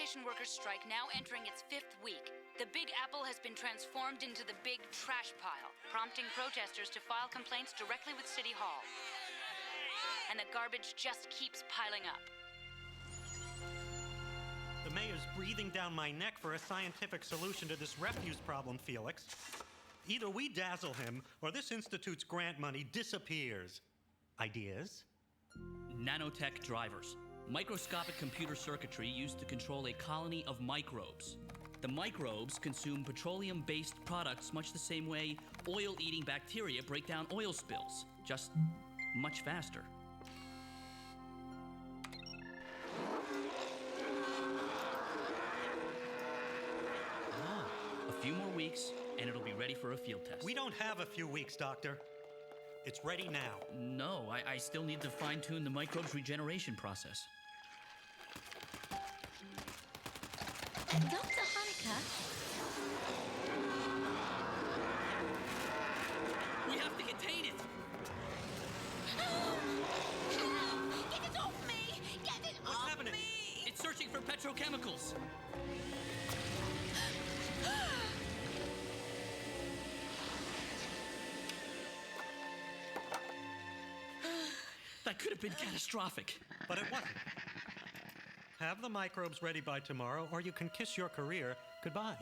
sanitation workers' strike now entering its 5th week. The Big Apple has been transformed into the big trash pile, prompting protesters to file complaints directly with City Hall. And the garbage just keeps piling up. The mayor's breathing down my neck for a scientific solution to this refuse problem, Felix. Either we dazzle him, or this institute's grant money disappears. Ideas? Nanotech drivers. Microscopic computer circuitry used to control a colony of microbes. The microbes consume petroleum-based products much the same way oil-eating bacteria break down oil spills, just much faster. A few more weeks, and it'll be ready for a field test. We don't have a few weeks, Doctor. It's ready now. No, I still need to fine-tune the microbes' regeneration process. Dr. Hanukkah? We have to contain it! Get it off me! Get it What's off happening? me! It's searching for petrochemicals! That could have been catastrophic. But it wasn't. Have the microbes ready by tomorrow, or you can kiss your career goodbye.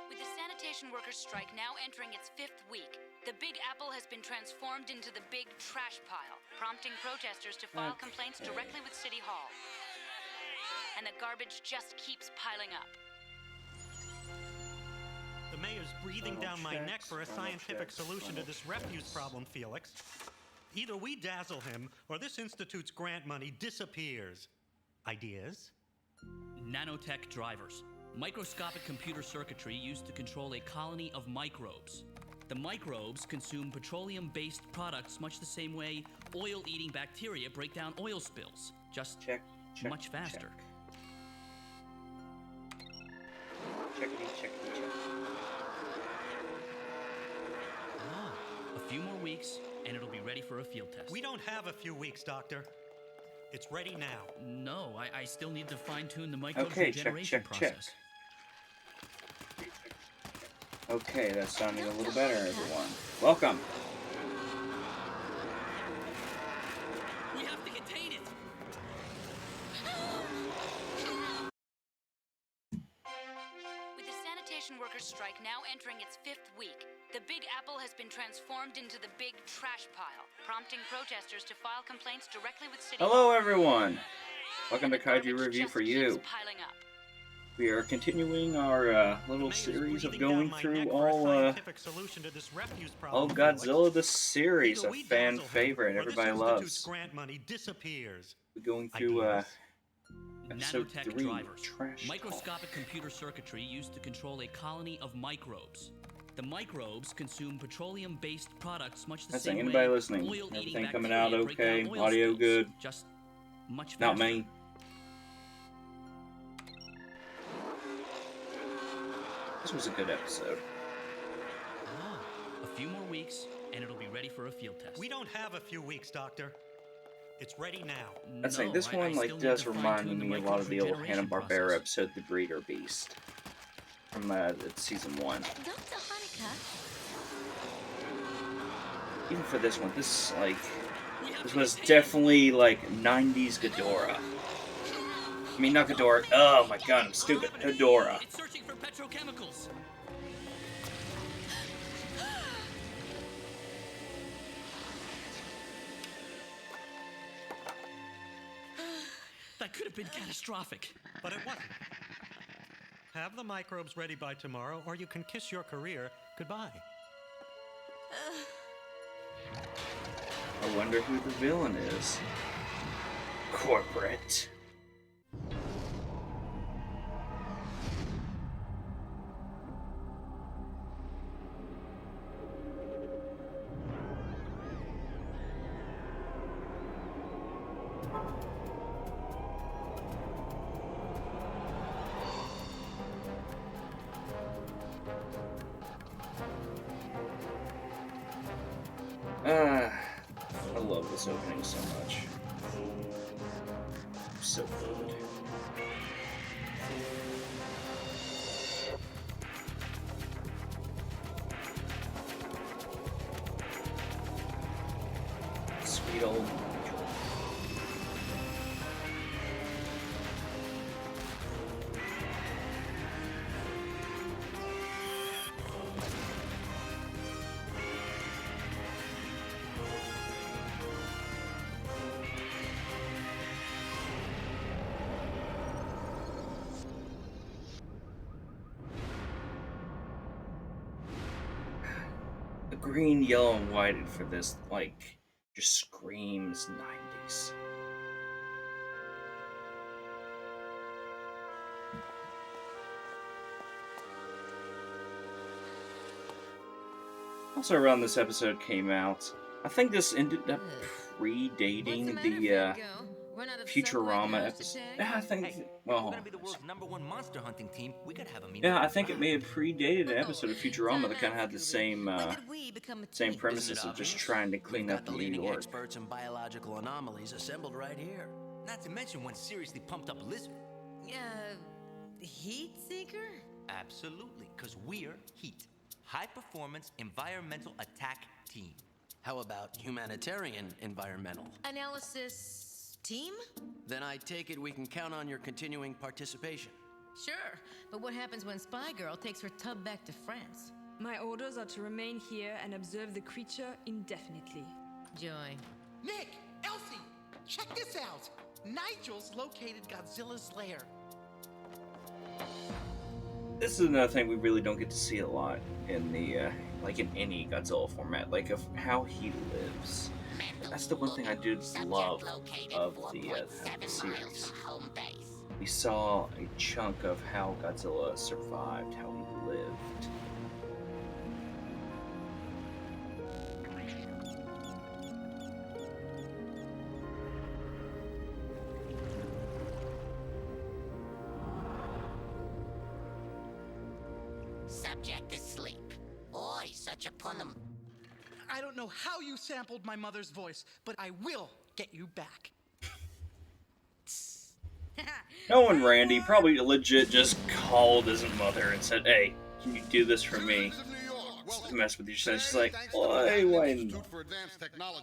With the sanitation workers' strike now entering its 5th week, the Big Apple has been transformed into the big trash pile, prompting protesters to file complaints directly with City Hall. And the garbage just keeps piling up. The mayor's breathing down my neck for a scientific solution to this refuse problem, Felix. Either we dazzle him, or this institute's grant money disappears. Ideas? Nanotech drivers. Microscopic computer circuitry used to control a colony of microbes. The microbes consume petroleum-based products much the same way oil-eating bacteria break down oil spills, just much faster. Checkity. A few more weeks, and it'll be ready for a field test. We don't have a few weeks, Doctor. It's ready now. No, I still need to fine-tune the microbes' Okay, regeneration check. process. Okay, that's sounding a little better, everyone. Welcome. We have to contain it! With the sanitation workers' strike now entering its 5th week, the Big Apple has been transformed into the big trash pile, prompting protesters to file complaints directly with City Hall. Hello, everyone. Welcome to And the Kaiju garbage Review just for keeps You. piling up. We are continuing our little series of going through all Godzilla the series, a fan favorite everybody loves. Grant money disappears. We're going through episode Nanotech 3, drivers. Trash Microscopic computer circuitry used to control a colony of microbes. The microbes consume petroleum-based products much the That's same anybody way listening. oil-eating Everything coming out bacteria break okay? down oil Audio spills, good? just much faster. Not me. This was a good episode. A few more weeks, and it'll be ready for a field test. We don't have a few weeks, Doctor. It's ready now. I'd say this one like does remind me a lot of the old Hanna-Barbera episode "The Breeder Beast" from season 1. Dr. Hanukkah? Even for this one, this was definitely like 90s Ghidorah. I mean, not Ghidorah. Oh my god, I'm stupid. Ghidorah. It's searching for petrochemicals. That could have been catastrophic. But it wasn't. Have the microbes ready by tomorrow, or you can kiss your career goodbye. I wonder who the villain is. Corporate. I love this opening so much. So good. Sweet old Nigel. The green, yellow, and white for this, like, just screams 90s. Also, around this episode came out, I think this ended up predating the Futurama episode. Yeah, I think. Well, we're gonna be the world's #1 monster hunting team. We gotta have a meeting. yeah, I think it may have predated an episode of Futurama that kind of had the same same premises of just trying to clean up the New leading York. experts in biological anomalies assembled right here. Not to mention one seriously pumped up lizard. Heat seeker? Absolutely, because we're HEAT, High Performance Environmental Attack Team. How about humanitarian environmental? Analysis team? Then I take it we can count on your continuing participation. Sure, but what happens when Spy Girl takes her tub back to France? My orders are to remain here and observe the creature indefinitely. Joy. Nick! Elsie! Check this out! Nigel's located Godzilla's lair. This is another thing we really don't get to see a lot in the like in any Godzilla format, like of how he lives. That's the one thing I do love of the series. We saw a chunk of how Godzilla survived, how he lived. Subject asleep. Oi, such a punum. I don't know how you sampled my mother's voice, but I will get you back. No one, Randy, probably legit just called his mother and said, "Hey, can you do this for me?" To mess with you. She's like, why not?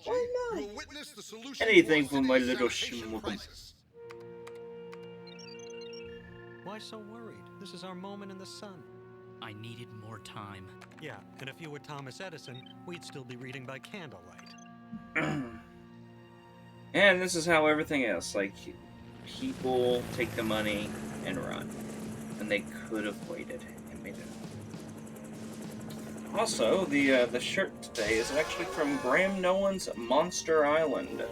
Why not? Anything for my little shmukum. Why so worried? This is our moment in the sun. I needed more time. Yeah, and if you were Thomas Edison, we'd still be reading by candlelight. And this is how everything else, like, people take the money and run. And they could have waited and made it. Also, the shirt today is actually from Graham Nolan's Monster Island.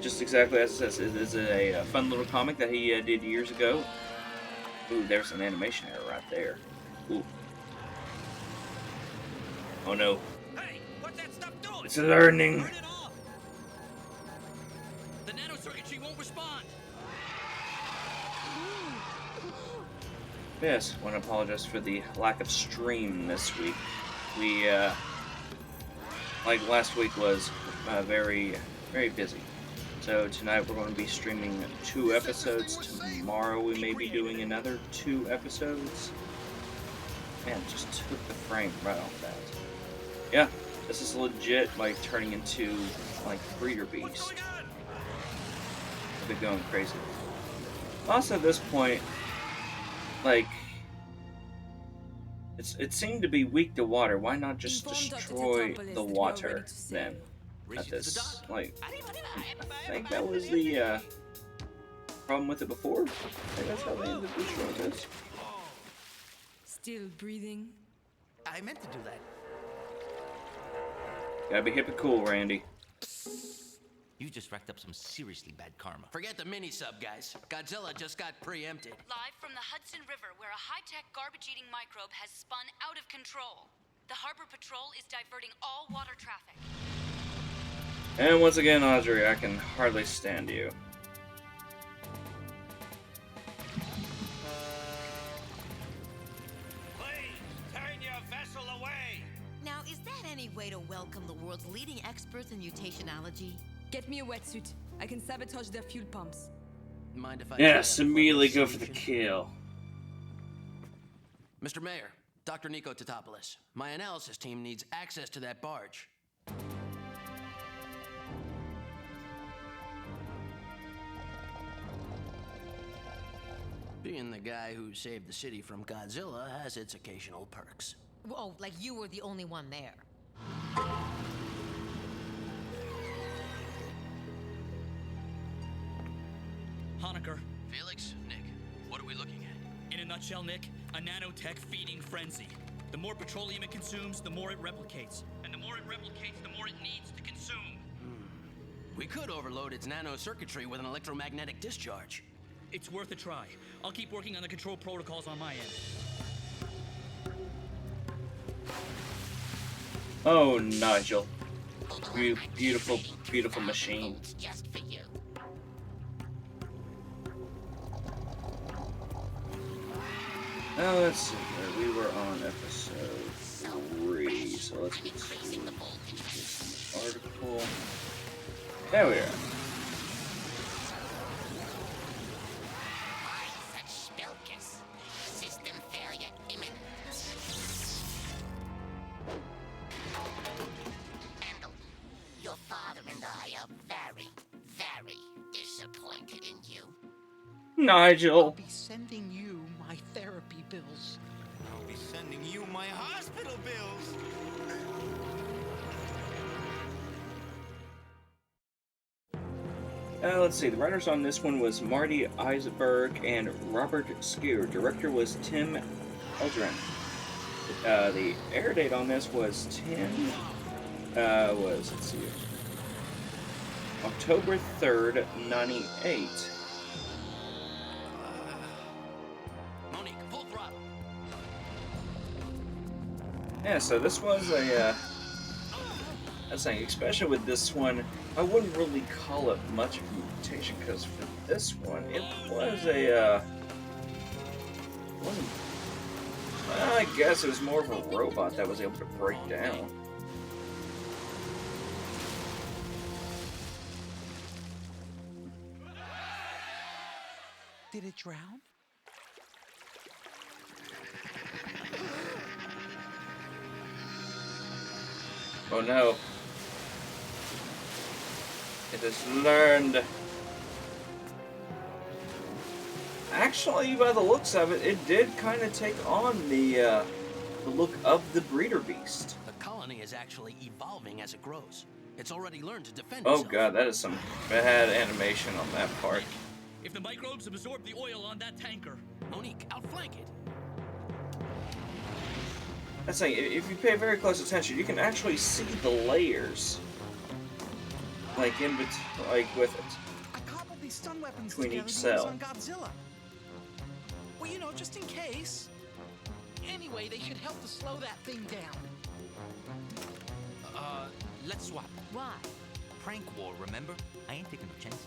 Just exactly as it says, it is a fun little comic that he did years ago. Ooh, there's an animation error right there. Ooh. Oh no. Hey, what's that stuff doing? It's learning. Turn it off. The nanocircuitry won't respond. Yes, I want to apologize for the lack of stream this week. We, like last week was very, very busy. So tonight we're going to be streaming 2 episodes. Tomorrow we may be doing another 2 episodes. Man, just took the frame right off that. Yeah, this is legit, like, turning into, like, breeder beast. I've been going crazy. Also, at this point, like, it seemed to be weak to water. Why not just destroy the water then? At this, like, I think that was the problem with it before. I think that's how they ended up destroying this. Still breathing? I meant to do that. Gotta be hip and cool, Randy. You just racked up some seriously bad karma. Forget the mini-sub, guys. Godzilla just got preempted. Live from the Hudson River, where a high-tech garbage-eating microbe has spun out of control. The Harbor Patrol is diverting all water traffic. And once again, Audrey, I can hardly stand you. Please, turn your vessel away! Now, is that any way to welcome the world's leading experts in mutationology? Get me a wetsuit. I can sabotage their fuel pumps. Mind if I Yes, try out a immediately further go for the solution? kill. Mr. Mayor, Dr. Nico Tatopoulos, my analysis team needs access to that barge. Being the guy who saved the city from Godzilla has its occasional perks. Oh, like you were the only one there. Honecker. Felix, Nick, what are we looking at? In a nutshell, Nick, a nanotech feeding frenzy. The more petroleum it consumes, the more it replicates. And the more it replicates, the more it needs to consume. We could overload its nanocircuitry with an electromagnetic discharge. It's worth a try. I'll keep working on the control protocols on my end. Oh, Nigel. You beautiful, beautiful machine. Just for you. Now let's see here. We were on episode 3, so let's get to this article. There we are. Such spilkus. System failure imminent. Handle, your father and I are very, very disappointed in you. I'll Nigel. be sending you my therapy bills. I'll be sending you my hospital bills. Let's see. The writers on this one was Marty Eisenberg and Robert Skewer. Director was Tim Eldren. The air date on this was let's see, October 3rd, 98. Monique, full throttle. Yeah, so this was a, I was saying, especially with this one, I wouldn't really call it much of a mutation, because for this one, it was a, wasn't, I guess it was more of a robot that was able to break down. Did it drown? Oh no. It has learned. Actually, by the looks of it, it did kind of take on the look of the breeder beast. The colony is actually evolving as it grows. It's already learned to defend Oh itself. god, that is some bad animation on that part. If the microbes absorb the oil on that tanker. Monique, outflank it. That's saying, if you pay very close attention, you can actually see the layers, like like with it. I cobbled these stun weapons Between together each to use cell. on Godzilla. Well, you know, just in case. Anyway, they should help to slow that thing down. Let's swap. Why? Prank war, remember? I ain't taking no chances.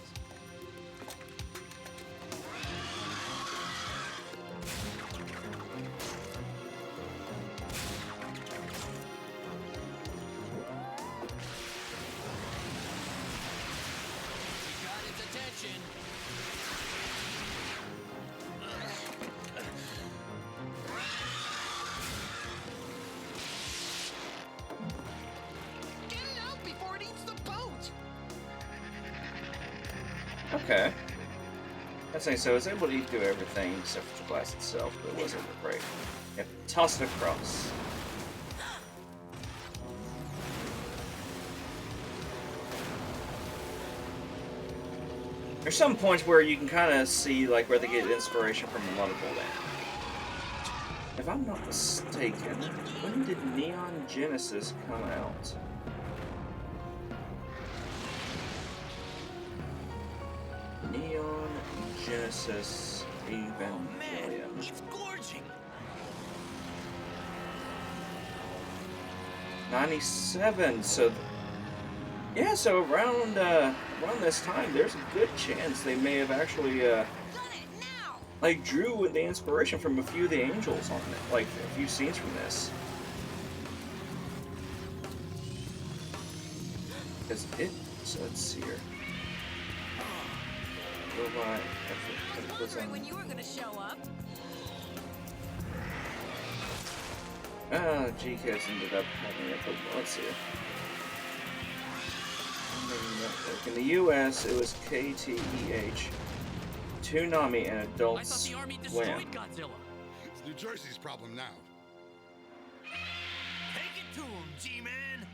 attention. Get it out before it eats the boat! Okay. That's nice. So I was able to do everything except for the glass itself, but it wasn't great. Yep, toss it across. There's some points where you can kind of see like where they get inspiration from a lot of Land. If I'm not mistaken, when did Neon Genesis come out? Neon Genesis Evangelion. It's gorging. 97. So, yeah. So around this time, there's a good chance they may have actually like drew the inspiration from a few of the angels on it, like a few scenes from this. Because it. So let's see here. Robot. Wondering when you were gonna show up. GKS ended up having it, but let's see. In the US, it was KTEH, Toonami, and Adult I thought the army Swim. destroyed Godzilla. It's New Jersey's problem now. Take it to him, G-Man.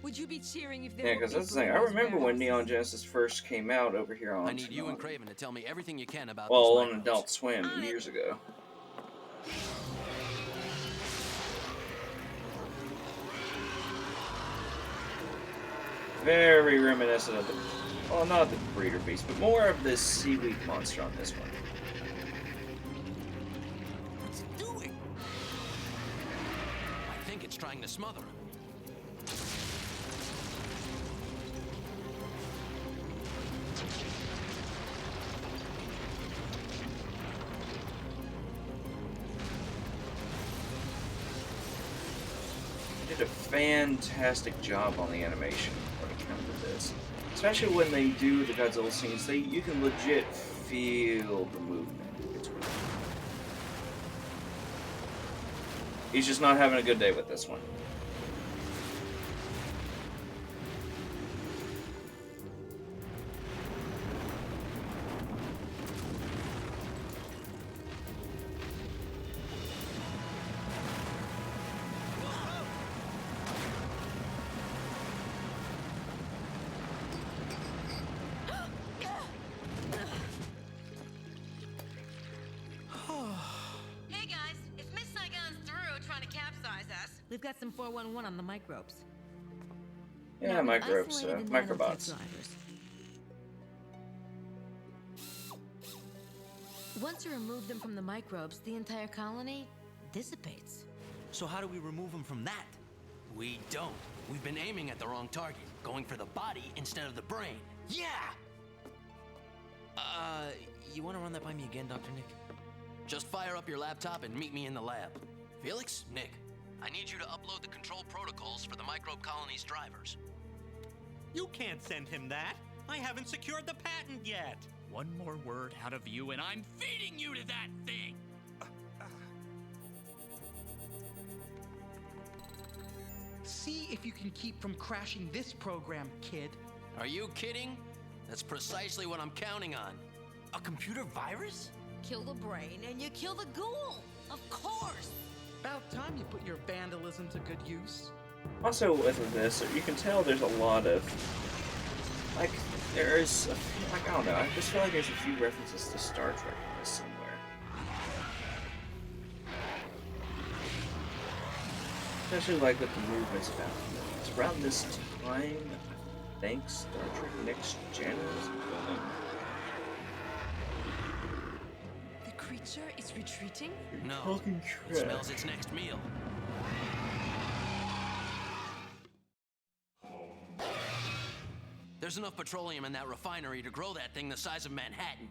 Would you be cheering if there Yeah, were because that's the people thing. in I those remember when warehouses? Neon Genesis first came out over here on. I need you and Craven to tell me everything you can about Well, these on microbes. Adult Swim years ago. Very reminiscent of the, well, not the breeder beast, but more of the seaweed monster on this one. What's it doing? I think it's trying to smother him. Did a fantastic job on the animation when it comes to this. Especially when they do the Godzilla scenes, you can legit feel the movement. It's weird. He's just not having a good day with this one. Hey guys, if Miss Saigon's through trying to capsize us, we've got some 411 on the microbes. Yeah, Now, we've microbes, isolated the microbots. nanotech drivers. Once you remove them from the microbes, the entire colony dissipates. So how do we remove him from that? We don't. We've been aiming at the wrong target, going for the body instead of the brain. Yeah! You want to run that by me again, Dr. Nick? Just fire up your laptop and meet me in the lab. Felix, Nick, I need you to upload the control protocols for the microbe colony's drivers. You can't send him that. I haven't secured the patent yet. One more word out of you, and I'm feeding you to that thing! See if you can keep from crashing this program, kid. Are you kidding? That's precisely what I'm counting on. A computer virus? Kill the brain and you kill the ghoul. Of course. About time you put your vandalism to good use. Also, with this, you can tell there's a lot of, like, there's, like, I don't know, I just feel like there's a few references to Star Trek in this somewhere. Especially, like, with the movements about it's around this time, I think, Star Trek Next Gen was going. The creature is retreating? No, Talking it smells its next meal. There's enough petroleum in that refinery to grow that thing the size of Manhattan.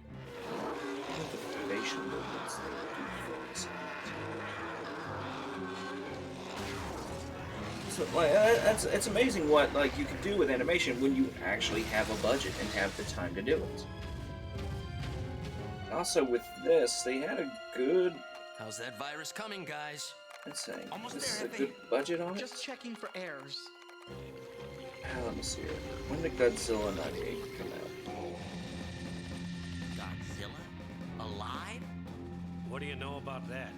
The facial movements they do for this. That's like it's amazing what like you can do with animation when you actually have a budget and have the time to do it. Also, with this, they had a good. How's that virus coming, guys? Let's say Almost this is there, a Effie. good budget on it. Just checking for errors. Let me see here. When did Godzilla '98 come out? Godzilla? Alive? What do you know about that?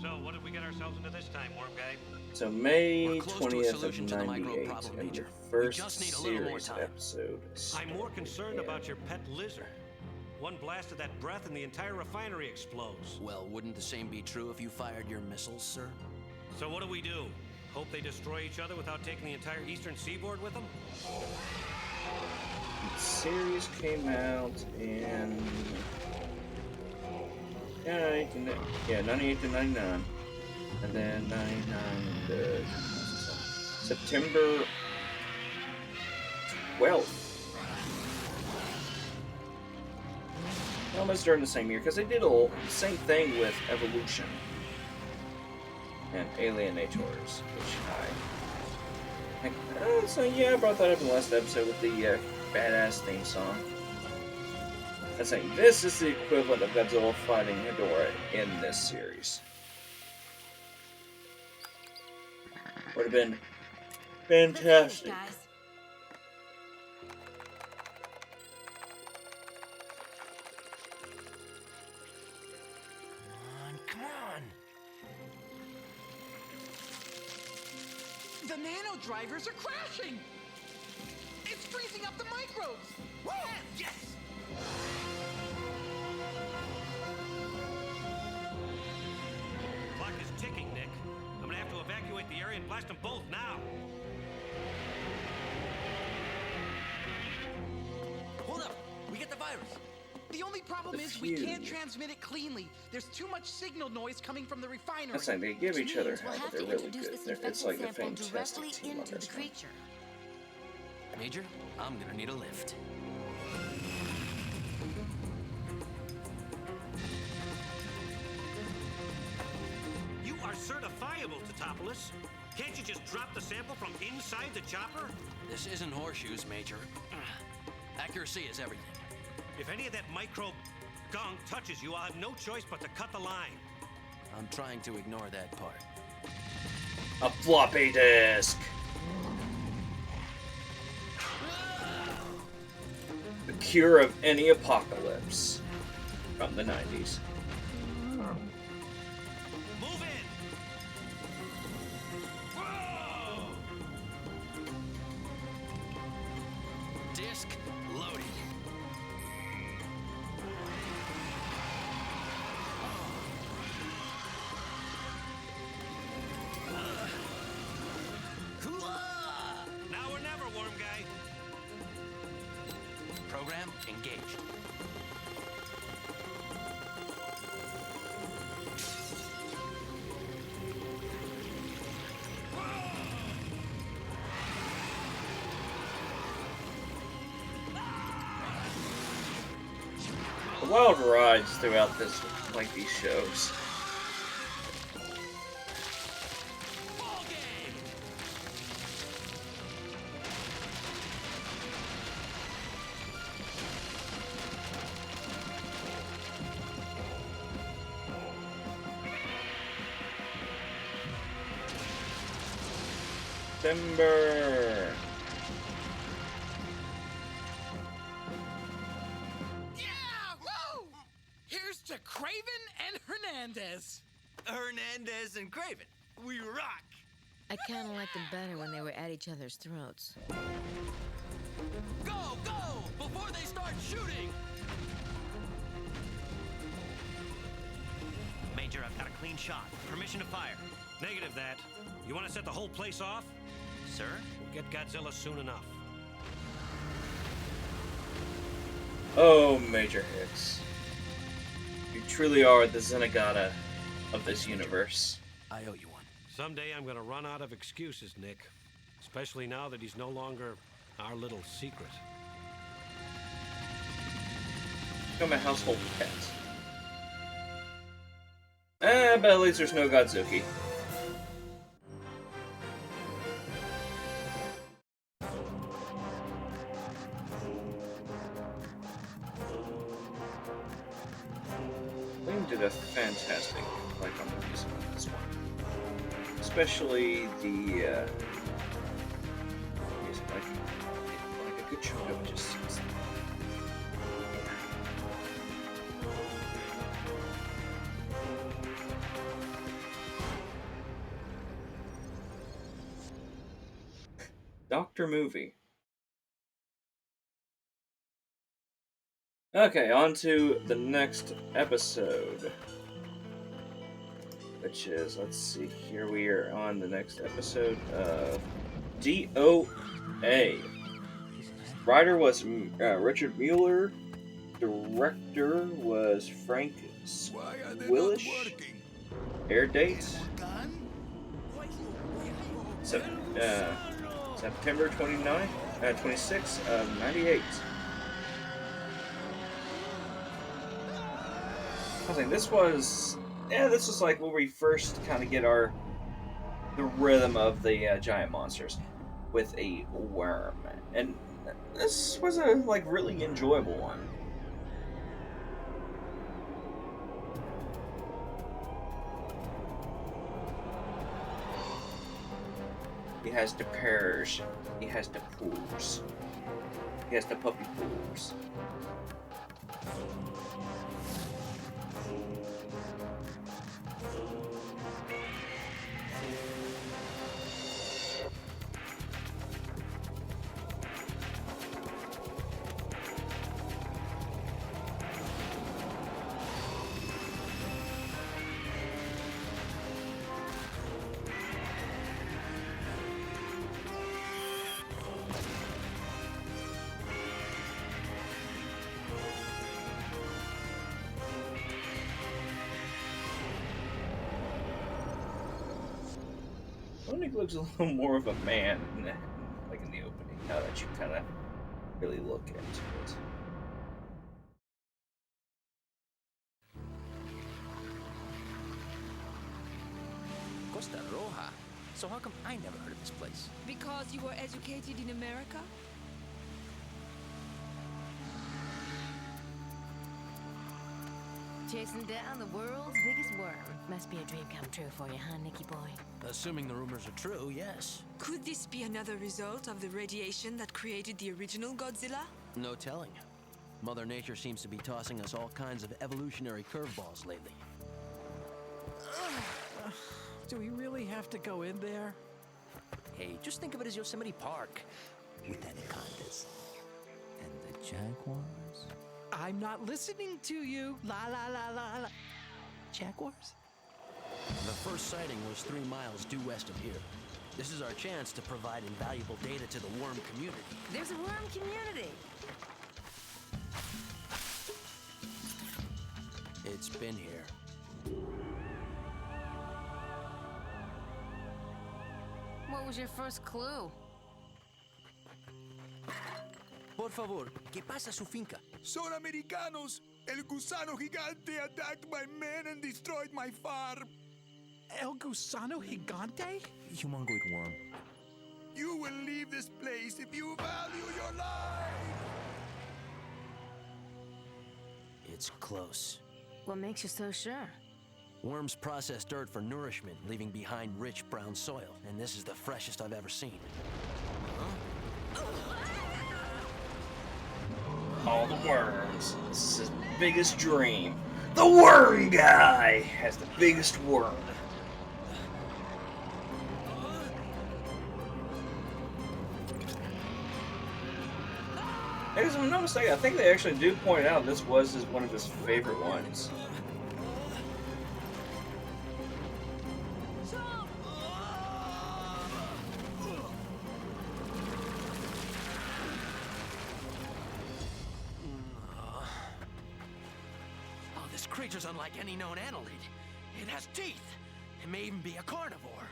So, what did we get ourselves into this time, Worm Guy? So May We're close to a 20th of solution to the micro '98, problem, and the Major. We first just need a little more series time. episode. I'm more concerned Yeah. about your pet lizard. One blast of that breath and the entire refinery explodes. Well, wouldn't the same be true if you fired your missiles, sir? So what do? Hope they destroy each other without taking the entire eastern seaboard with them? The series came out in 98 to 99, and then 99 to September 12th. Almost during the same year, because they did the same thing with Evolution and Alienators, which so yeah, I brought that up in the last episode with the badass theme song. I'm saying this is the equivalent of Godzilla fighting Ghidorah in this series. Would have been fantastic. Guys. Come on. The nano drivers are crashing. It's freezing up the microbes. Woo! Yes! Clock is ticking, Nick. I'm gonna have to evacuate the area and blast them both now. Hold up! We get the virus! The only problem is we can't transmit it cleanly. There's too much signal noise coming from the refinery. That's like they give each other Means we'll help, have but they're to really introduce good. this It's like a infected sample fantastic directly team on into this the one. creature. Major, I'm gonna need a lift. You are certifiable, Totopoulos. Can't you just drop the sample from inside the chopper? This isn't horseshoes, Major. Accuracy is everything. If any of that microbe gunk touches you, I'll have no choice but to cut the line. I'm trying to ignore that part. A floppy disk. The cure of any apocalypse from the 90s. Move in! Whoa! Disc loaded. Now or never, Worm Guy. Program engaged. The wild rides throughout this, like these shows. Timber. Yeah! Woo! Here's to Craven and Hernandez. Hernandez and Craven, we rock! I kind of liked them better when they were at each other's throats. Go, go! Before they start shooting! Major, I've got a clean shot. Permission to fire. Negative that. You want to set the whole place off? Sir? We'll get Godzilla soon enough. Oh, Major Hicks. You truly are the Zenigata of this universe. I owe you one. Someday I'm going to run out of excuses, Nick. Especially now that he's no longer our little secret. Become a household pet. But at least there's no Godzuki. team did a fantastic on the music on this one, especially the music. Like a good chunk of it just seems. Doctor Movie. Okay, on to the next episode. Which is, let's see, here we are on the next episode of D.O.A. Writer was Richard Mueller. Director was Frank Willish. Air date September 26th of 98. I was like, this was like where we first kind of get the rhythm of the giant monsters with a worm, and this was a really enjoyable one. He has the purrs, he has the poos, he has the puppy poos. Sonic looks a little more of a man in the opening, now that you kind of really look into it. Costa Roja? So how come I never heard of this place? Because you were educated in America? Chasing down the world's biggest worm. Must be a dream come true for you, huh, Nicky boy? Assuming the rumors are true, yes. Could this be another result of the radiation that created the original Godzilla? No telling. Mother Nature seems to be tossing us all kinds of evolutionary curveballs lately. Do we really have to go in there? Hey, just think of it as Yosemite Park. With anacondas. And the jaguars. I'm not listening to you. La la la la la. Jaguars? The first sighting was 3 miles due west of here. This is our chance to provide invaluable data to the worm community. There's a worm community. It's been here. What was your first clue? Por favor, ¿qué pasa su finca? Son americanos. El gusano gigante attacked my men and destroyed my farm. El gusano gigante? Humongoid worm. You will leave this place if you value your life. It's close. What makes you so sure? Worms process dirt for nourishment, leaving behind rich brown soil, and this is the freshest I've ever seen. All the worms. This is his biggest dream. The worm guy has the biggest worm. If I'm not mistaken, I think they actually do point out this was one of his favorite ones. This creature's unlike any known annelid. It has teeth. It may even be a carnivore.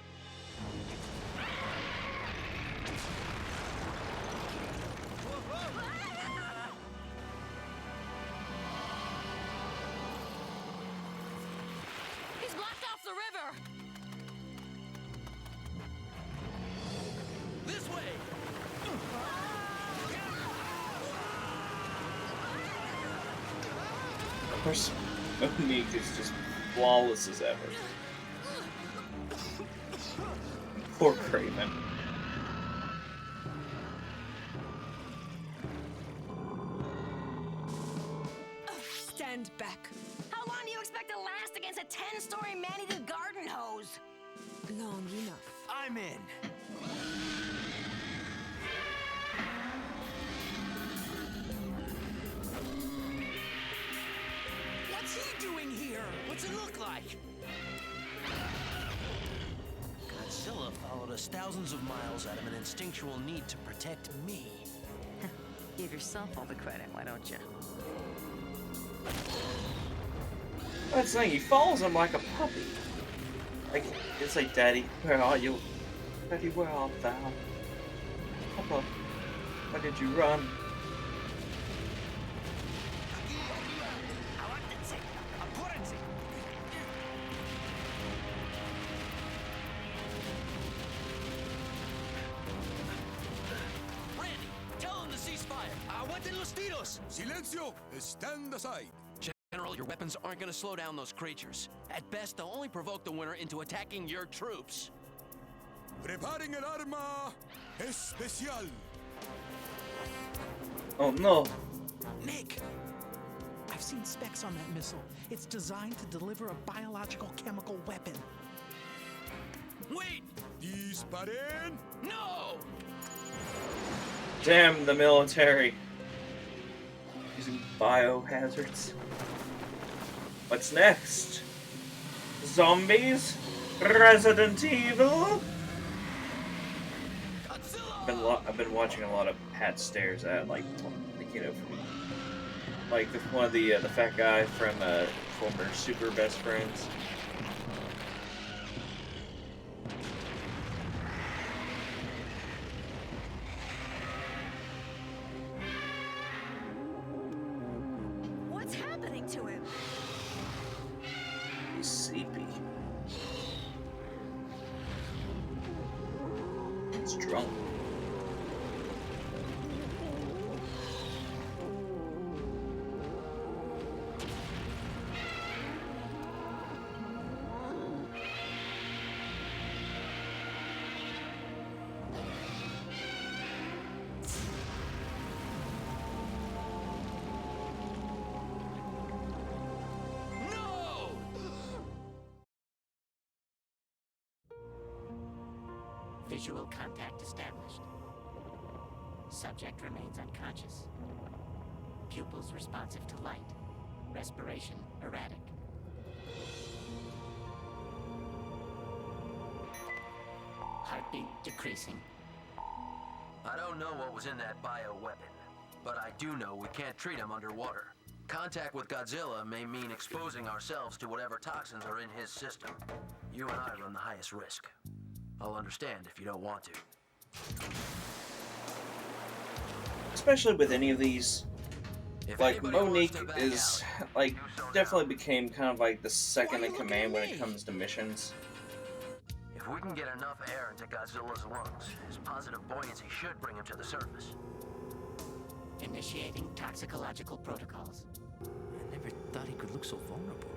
He's blocked off the river! This way! Of course, Monique is just flawless as ever. Poor Craven. Stand back. How long do you expect to last against a 10-story man-eating garden hose? Long enough. I'm in. What's he doing here? What's it look like? Godzilla followed us thousands of miles out of an instinctual need to protect me. Give yourself all the credit, why don't you? That's the thing, he follows him like a puppy. Like, it's like, Daddy, where are you? Daddy, where art thou? Papa, why did you run? Randy, tell him to cease fire. Aguanten los tiros. Silencio. Stand aside. General, your weapons aren't gonna slow down those creatures. At best, they'll only provoke the winner into attacking your troops. Preparen el arma especial. Oh no. Nick! I've seen specs on that missile. It's designed to deliver a biological chemical weapon. Wait! Disparen. No! Damn the military. Using biohazards. What's next? Zombies? Resident Evil? I've been watching a lot of Pat stares at, like you know, from, like one of the fat guy from former Super Best Friends. What's happening to him? He's sleepy. He's drunk. Visual contact established. Subject remains unconscious. Pupils responsive to light. Respiration erratic. Heartbeat decreasing. I don't know what was in that bioweapon, but I do know we can't treat him underwater. Contact with Godzilla may mean exposing ourselves to whatever toxins are in his system. You and I run the highest risk. I'll understand if you don't want to. Especially with any of these, If like anybody wants Monique to back is out, like definitely became kind of like the second in command when it comes to missions. if we can get enough air into Godzilla's lungs, his positive buoyancy should bring him to the surface. Initiating toxicological protocols. I never thought he could look so vulnerable.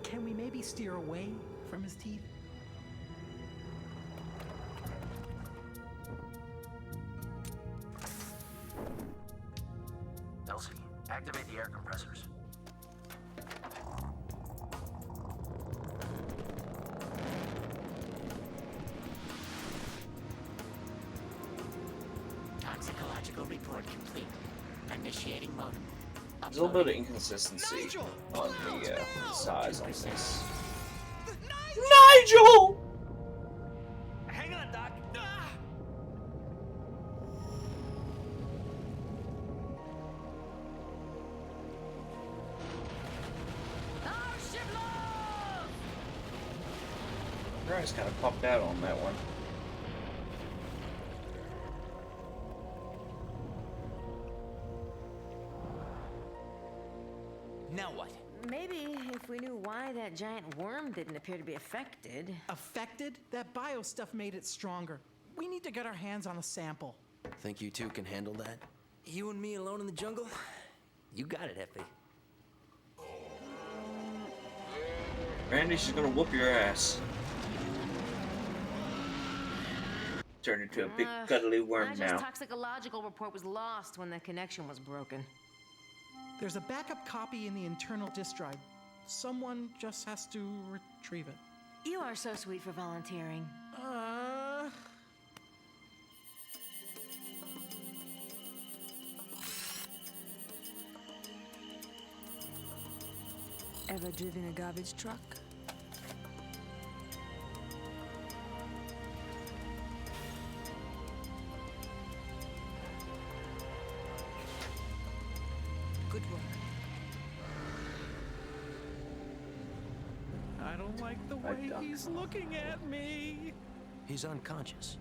Can we maybe steer away from his teeth? Elsie, activate the air compressors. Toxicological report complete. Initiating modem. There's a little bit of inconsistency on the size on this. Nigel! Hang on, Doc. Your eyes kind of popped out on that one. Now what? Maybe if we knew why that giant worm didn't appear to be affected. Affected? That bio stuff made it stronger. We need to get our hands on a sample. Think you two can handle that? You and me alone in the jungle? You got it, Effie. Randy's just gonna whoop your ass. Turn into a big cuddly worm Nigel's now. toxicological report was lost when the connection was broken. There's a backup copy in the internal disk drive. Someone just has to retrieve it. You are so sweet for volunteering. Ever driven a garbage truck? Good work. I don't like the way he's looking at me. He's unconscious,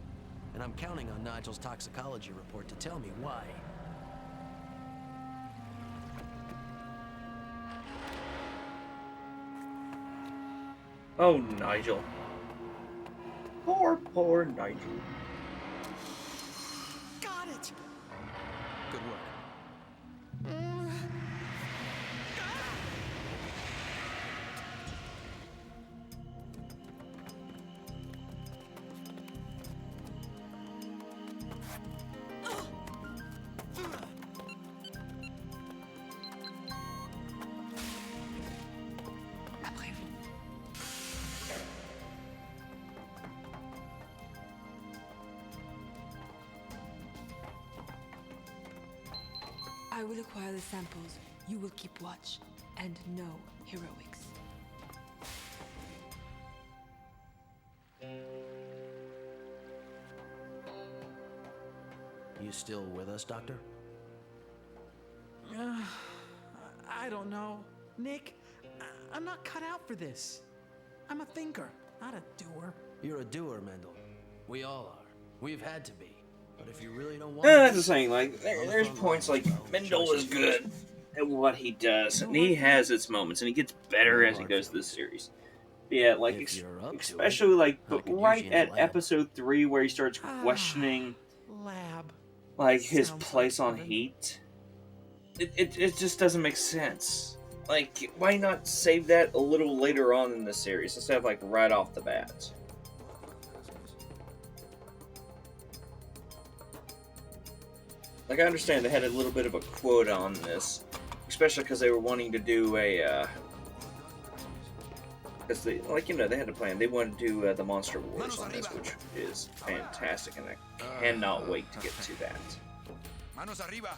and I'm counting on Nigel's toxicology report to tell me why. Oh, Nigel. Poor Nigel. Got it. Good work. I will acquire the samples. You will keep watch. And no heroics. You still with us, Doctor? I don't know. Nick, I'm not cut out for this. I'm a thinker, not a doer. You're a doer, Mendel. We all are. We've had to be. But if you really don't want That's the thing, like, there's points like Mendel is good at what he does, and he has its moments, and he gets better as he goes through the series. Yeah, like, especially, like, right at episode 3 where he starts questioning, like, his place on Heat. It just doesn't make sense. Like, why not save that a little later on in the series, instead of, like, right off the bat? Like, I understand they had a little bit of a quota on this, especially because they were wanting to do a, because they, like, you know, they had a plan. They wanted to do the Monster Wars on this, which is fantastic, and I cannot wait to get to that. Manos arriba.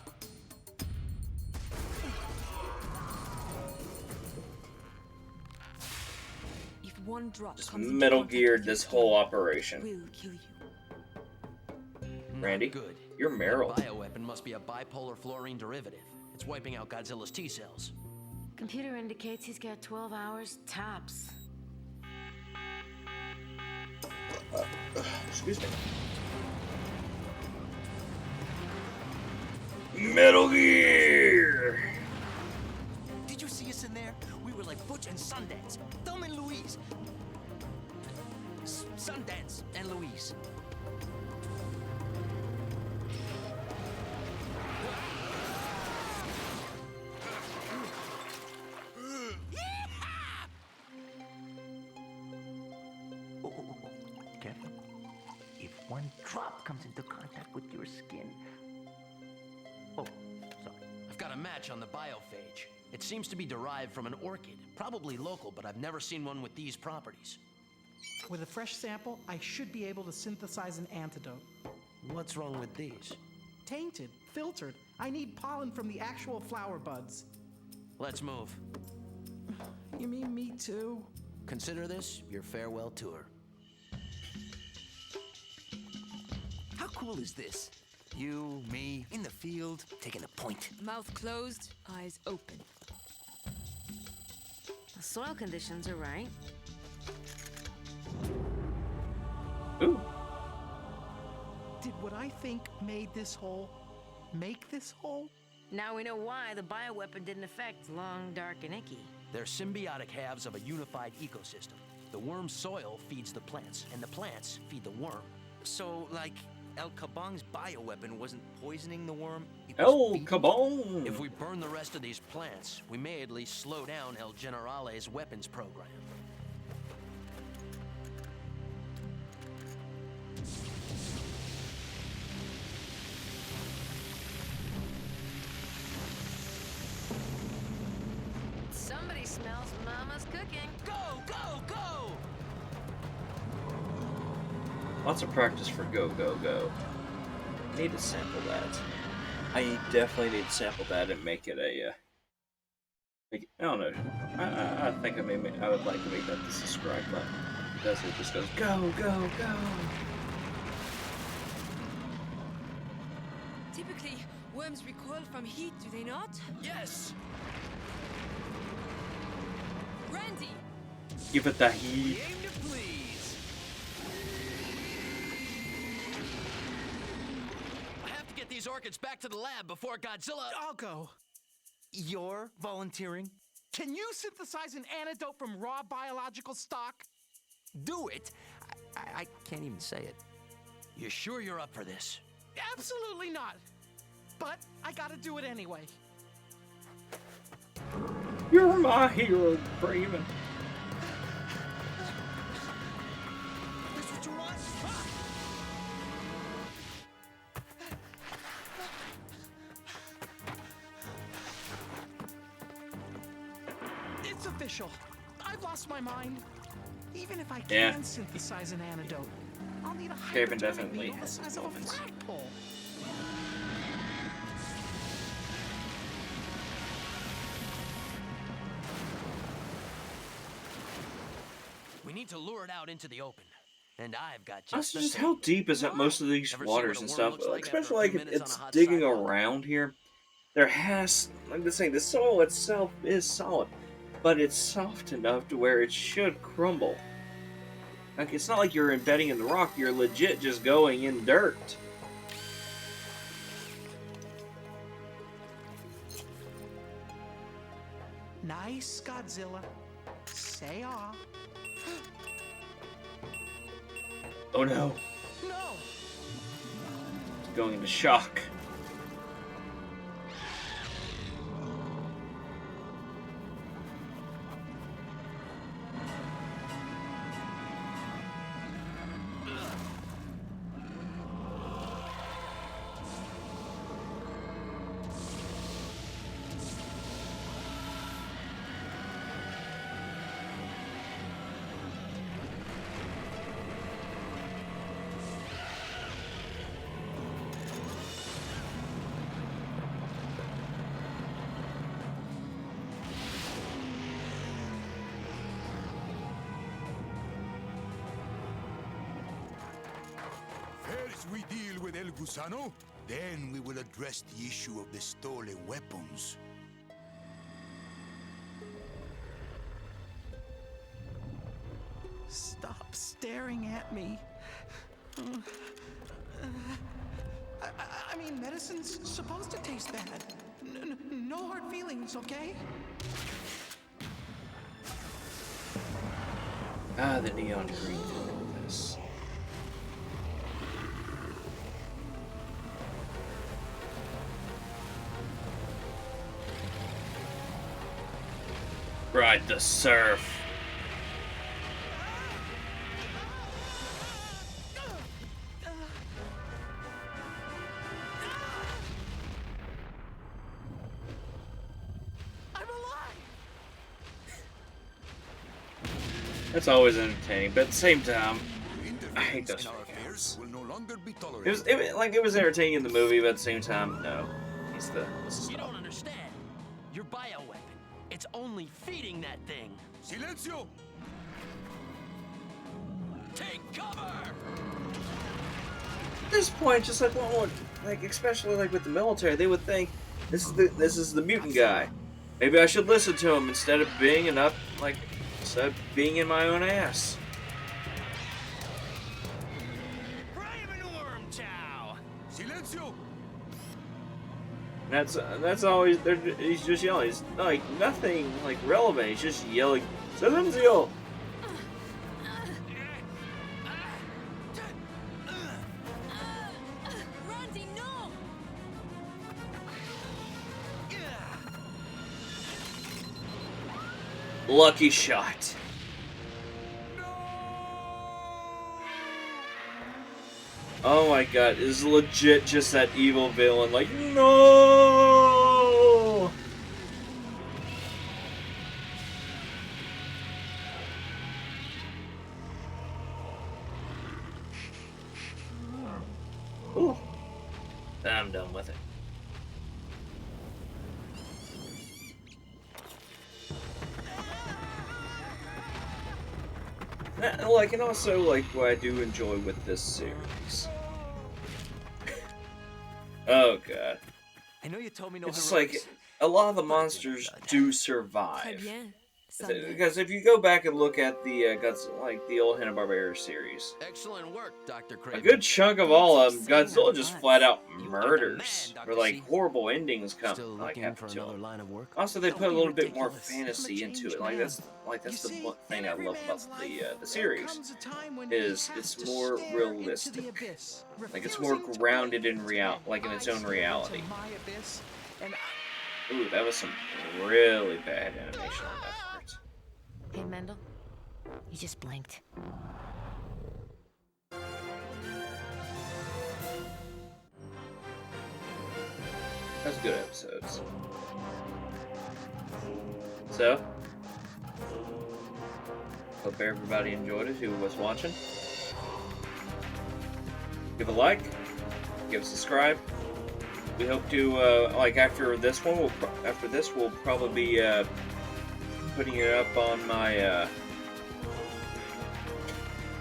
If one drop Just comes into Metal contact Geared with your this skin, whole operation. will kill you. Randy, good. you're Meryl. That bioweapon must be a bipolar fluorine derivative. It's wiping out Godzilla's T-cells. Computer indicates he's got 12 hours tops. Excuse me. Metal Gear! Did you see us in there? We were like Butch and Sundance. Thumb and Louise. Sundance and Louise. Careful. If one drop comes into contact with your skin. Oh, sorry. I've got a match on the biophage. It seems to be derived from an orchid. Probably local, but I've never seen one with these properties. With a fresh sample, I should be able to synthesize an antidote. What's wrong with these? Tainted, filtered. I need pollen from the actual flower buds. Let's move. You mean me too? Consider this your farewell tour. How cool is this? You, me, in the field, taking a point. Mouth closed, eyes open. The soil conditions are right. Ooh. Did what I think made this hole make this hole? Now we know why the bioweapon didn't affect Long, Dark, and Icky. They're symbiotic halves of a unified ecosystem. The worm's soil feeds the plants, and the plants feed the worm. So, like, El Kabong's bioweapon wasn't poisoning the worm? El Kabong! If we burn the rest of these plants, we may at least slow down El Generale's weapons program. Smells Mama's cooking. Go, go, go! Lots of practice for go, go, go. Need to sample that. I definitely need to sample that and make it a, like, I don't know. I think I would like to make that the subscribe button. That's what it just goes, go, go, go! Typically, worms recoil from heat, do they not? Yes! Randy! Give it that heat. Aim to please! I have to get these orchids back to the lab before Godzilla... I'll go. You're volunteering? Can you synthesize an antidote from raw biological stock? Do it? I can't even say it. You sure you're up for this? Absolutely not. But I gotta do it anyway. You're my hero, Braven. That's what you want? It's official. I've lost my mind. Even if I Yeah. can synthesize an antidote, I'll need a Craven hypodermic definitely needle the has size of a moments. flagpole. We need to lure it out into the open. And I've got Also, just just the how thing. deep is that most of these Ever see waters what a and worm stuff? looks like after a Especially like few if minutes on it's a hot digging sidewalk? around here. There has, like I'm saying, the soil itself is solid, but it's soft enough to where it should crumble. Like, it's not like you're embedding in the rock, you're legit just going in dirt. Nice, Godzilla. Say ah. Oh no. No! It's going into shock. First we deal with El Gusano, then we will address the issue of the stolen weapons. Stop staring at me. I mean, medicine's supposed to taste bad. No hard feelings, okay? Ah, the neon green of this. Ride the surf. I'm alive! That's always entertaining, but at the same time, I hate those in our fake affairs outs. will no longer be It tolerated. was entertaining in the movie, but at the same time, no. This is You don't understand. Your bioweapon. It's only feeding that thing. Silencio! Take cover! At this point, just like like especially like with the military, they would think this is the mutant guy. Maybe I should listen to him instead of being in my own ass. Raven Wormtow! Silencio! That's always he's just yelling. He's like nothing like relevant. He's just yelling, "Silencio!" Randy, no! Lucky shot. Oh my god, is legit just that evil villain like, no! I'm done with it. Like, and also, like, what I do enjoy with this series. Oh, God. I know you told me no It's just heroics. like, a lot of the monsters do survive. Très bien. Ça me- Because if you go back and look at the the old Hanna-Barbera series, Excellent work, Dr. a Craven. good chunk of all of them, Thanks for saying Godzilla our just butts. flat out You are the murders, man, or Dr. like C. horrible endings Still like looking happen for to another them. line of work? Also, they Don't put a be little bit more ridiculous. I'm a fantasy into changed it. Like man. that's You the see, one thing in I every love man's about life, the there series comes a time when is he has it's to more stare realistic. into the abyss, Like it's more refusing to grounded in blink until like in I its own stare reality. into my abyss, and Ooh, that was some really bad animation on that part. Hey, Mendel. You just blinked. That's good episodes. So, hope everybody enjoyed it who was watching. Give a like, give a subscribe. We hope to like after this one, we'll probably be putting it up on my.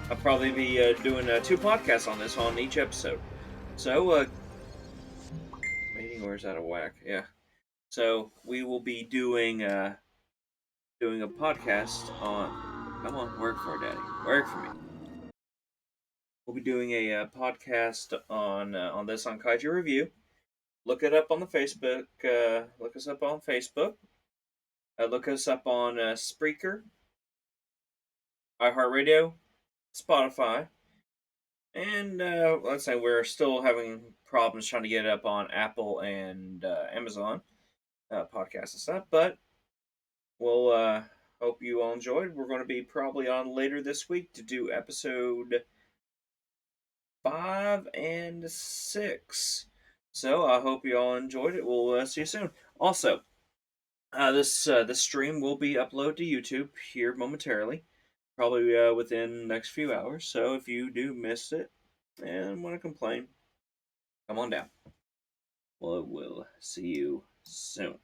I'll probably be doing 2 podcasts on this on each episode. So, where's out of whack? Yeah. So we will be doing a podcast on. Come on, work for it, Daddy. Work for me. We'll be doing a podcast on this on Kaiju Review. Look it up on the Facebook. Look us up on Facebook. Look us up on Spreaker, iHeartRadio, Spotify, and let's say we're still having problems trying to get it up on Apple and Amazon podcasts and stuff. But we'll hope you all enjoyed. We're going to be probably on later this week to do episode 5 and 6. So I hope you all enjoyed it. We'll see you soon. Also, this stream will be uploaded to YouTube here momentarily, probably within the next few hours. So if you do miss it and want to complain, come on down. We'll see you soon.